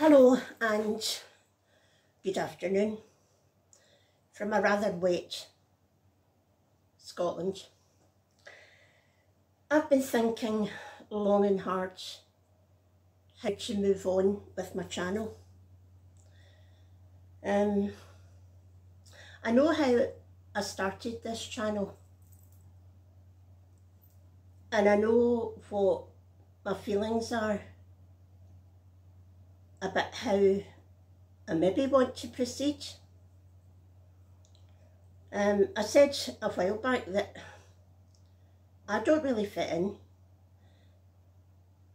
Hello and good afternoon from a rather wet Scotland. I've been thinking long and hard how to move on with my channel. I know how I started this channel and I know what my feelings are about how I maybe want to proceed. I said a while back that I don't really fit in,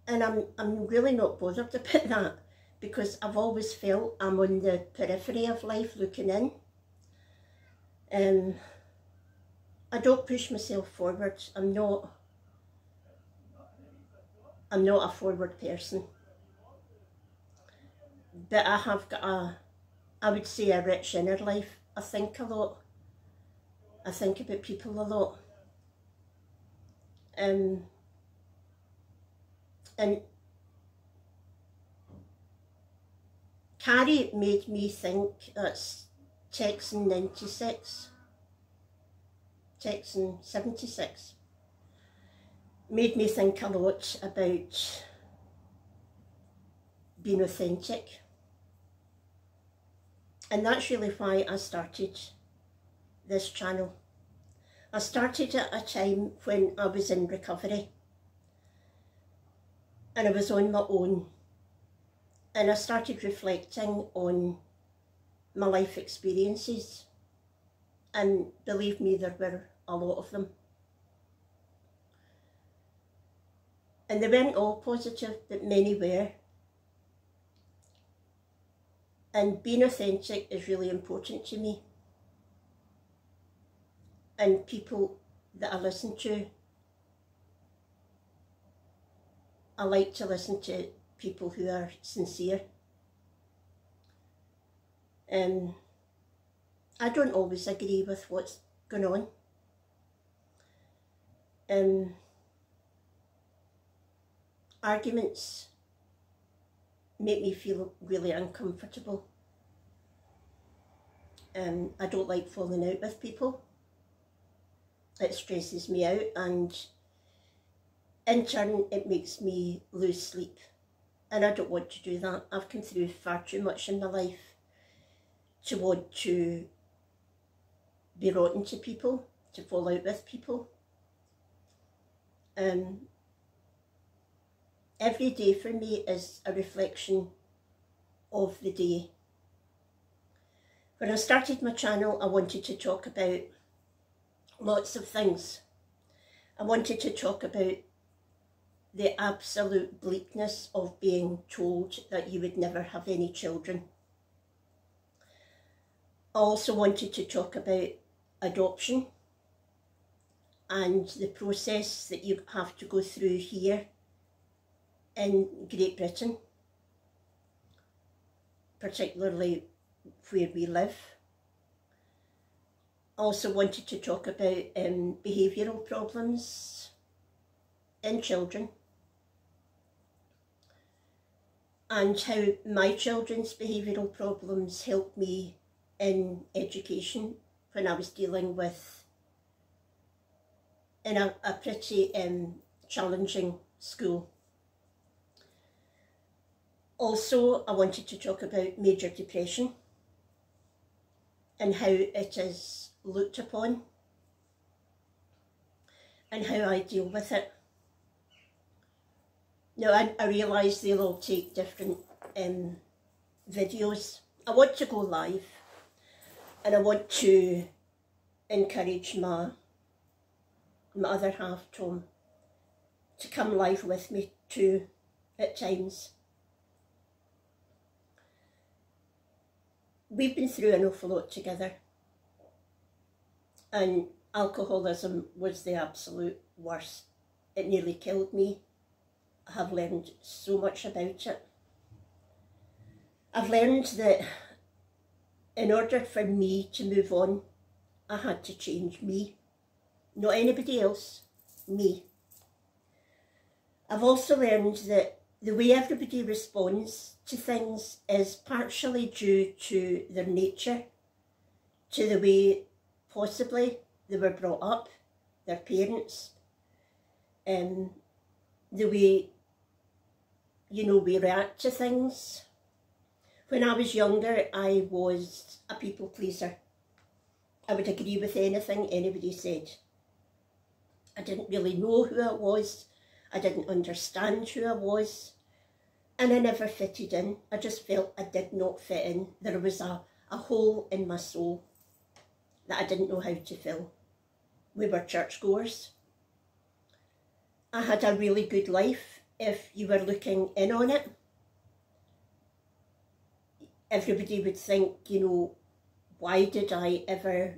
and I'm really not bothered about that, because I've always felt I'm on the periphery of life looking in. I don't push myself forward. I'm not a forward person. But I have got I would say a rich inner life. I think a lot. I think about people a lot. And Carrie made me think, that's Texan 96, Texan 76, made me think a lot about being authentic. And that's really why I started this channel. I started at a time when I was in recovery and I was on my own, and I started reflecting on my life experiences, and believe me, there were a lot of them. And they weren't all positive, but many were. And being authentic is really important to me. And people that I listen to, I like to listen to people who are sincere. I don't always agree with what's going on. Arguments make me feel really uncomfortable. I don't like falling out with people. It stresses me out, and in turn it makes me lose sleep, and I don't want to do that. I've come through far too much in my life to want to be rotten to people, to fall out with people. Every day for me is a reflection of the day. When I started my channel, I wanted to talk about lots of things. I wanted to talk about the absolute bleakness of being told that you would never have any children. I also wanted to talk about adoption and the process that you have to go through here in Great Britain, particularly where we live. I also wanted to talk about behavioural problems in children, and how my children's behavioural problems helped me in education when I was dealing with in a pretty challenging school. Also, I wanted to talk about major depression and how it is looked upon and how I deal with it. Now, I realise they'll all take different videos. I want to go live, and I want to encourage my other half, Tom, to come live with me too at times. We've been through an awful lot together, and alcoholism was the absolute worst. It nearly killed me. I have learned so much about it. I've learned that in order for me to move on, I had to change me. Not anybody else, me. I've also learned that the way everybody responds to things is partially due to their nature, to the way possibly they were brought up, their parents, the way, you know, we react to things. When I was younger, I was a people pleaser. I would agree with anything anybody said. I didn't really know who I was. I didn't understand who I was. And I never fitted in. I just felt I did not fit in. There was a hole in my soul that I didn't know how to fill. We were churchgoers. I had a really good life if you were looking in on it. Everybody would think, you know, why did I ever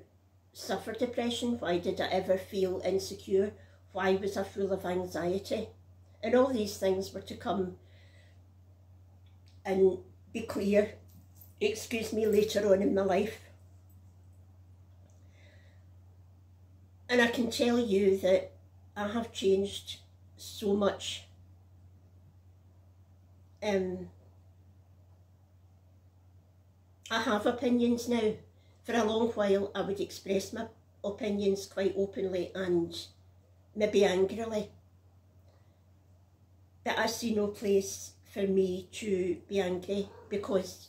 suffer depression? Why did I ever feel insecure? Why was I full of anxiety? And all these things were to come and be clear, excuse me, later on in my life. And I can tell you that I have changed so much. I have opinions now. For a long while I would express my opinions quite openly and maybe angrily. But I see no place for me to be angry because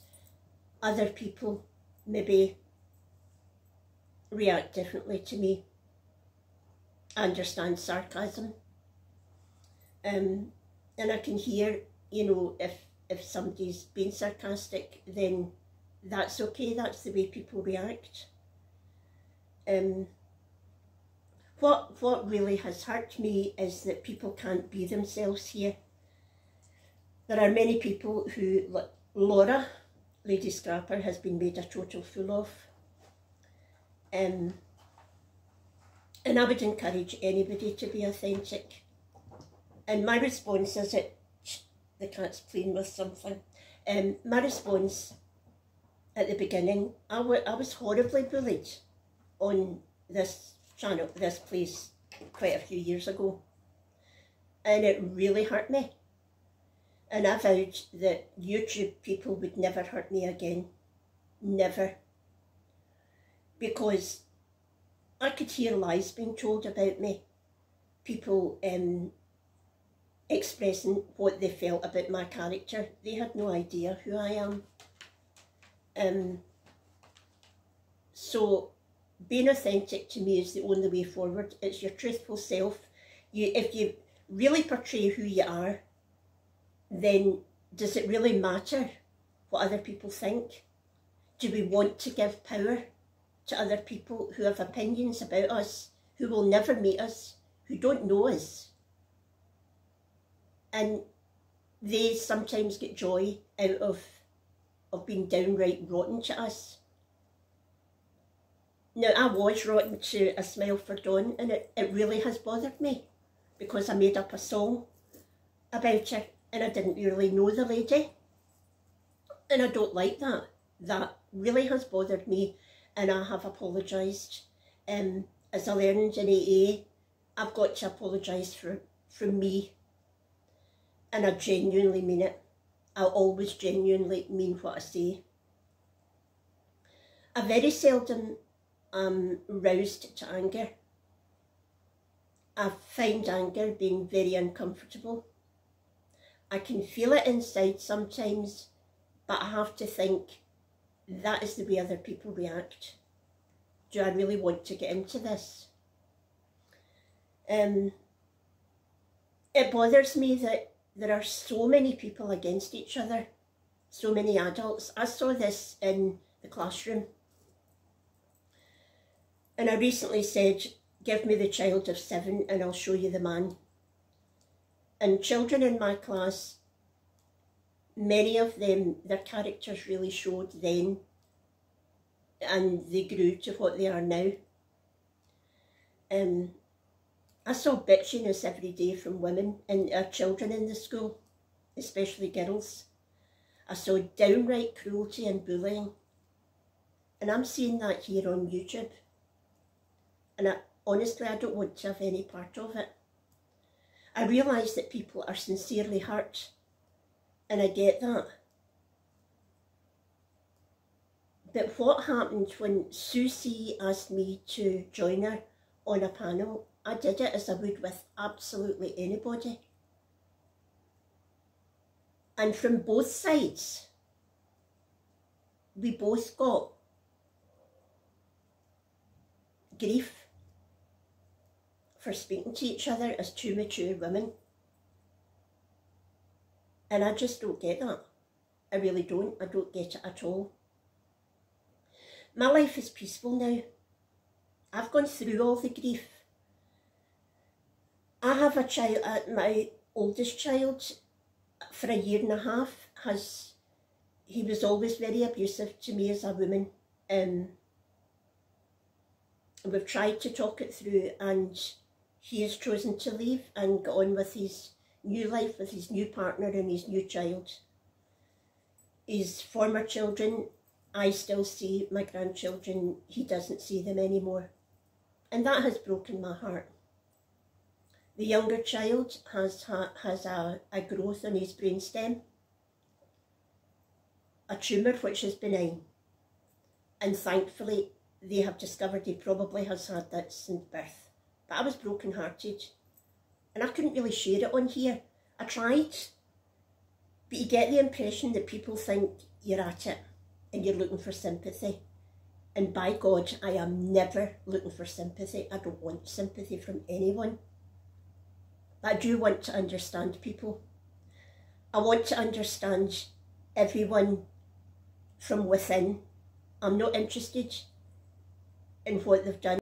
other people maybe react differently to me. I understand sarcasm. And I can hear, you know, if somebody's being sarcastic, then that's okay, that's the way people react. What really has hurt me is that people can't be themselves here. There are many people who, like Laura, Lady Scrapper, has been made a total fool of. And I would encourage anybody to be authentic. And my response is that the cat's playing with something. My response at the beginning, I was horribly bullied on this channel, this place, quite a few years ago. And it really hurt me. And I vowed that YouTube people would never hurt me again. Never. Because I could hear lies being told about me. People expressing what they felt about my character. They had no idea who I am. So being authentic to me is the only way forward. It's your truthful self. If you really portray who you are, then does it really matter what other people think? Do we want to give power to other people who have opinions about us, who will never meet us, who don't know us? And they sometimes get joy out of being downright rotten to us. Now, I was rotten to A Smile for Dawn, and it really has bothered me because I made up a song about her and I didn't really know the lady. And I don't like that. That really has bothered me, and I have apologised. As I learned in AA, I've got to apologise from me, and I genuinely mean it. I always genuinely mean what I say. I very seldom am roused to anger. I find anger being very uncomfortable. I can feel it inside sometimes, but I have to think, that is the way other people react. Do I really want to get into this? It bothers me that there are so many people against each other, so many adults. I saw this in the classroom. And I recently said, give me the child of 7 and I'll show you the man. And children in my class, many of them, their characters really showed then, and they grew to what they are now. I saw bitchiness every day from women and children in the school, especially girls. I saw downright cruelty and bullying. And I'm seeing that here on YouTube. And honestly, I don't want to have any part of it. I realise that people are sincerely hurt and I get that. But what happened when Susie asked me to join her on a panel, I did it as I would with absolutely anybody. And from both sides, we both got grief for speaking to each other as two mature women. And I just don't get that. I really don't. I don't get it at all. My life is peaceful now. I've gone through all the grief. I have a child, my oldest child, for a year and a half, he was always very abusive to me as a woman. We've tried to talk it through, and he has chosen to leave and go on with his new life, with his new partner and his new child. His former children, I still see. My grandchildren, he doesn't see them anymore. And that has broken my heart. The younger child has a growth on his brainstem, a tumour which is benign. And thankfully, they have discovered he probably has had that since birth. But I was broken-hearted. And I couldn't really share it on here. I tried. But you get the impression that people think you're at it and you're looking for sympathy. And by God, I am never looking for sympathy. I don't want sympathy from anyone. But I do want to understand people. I want to understand everyone from within. I'm not interested in what they've done.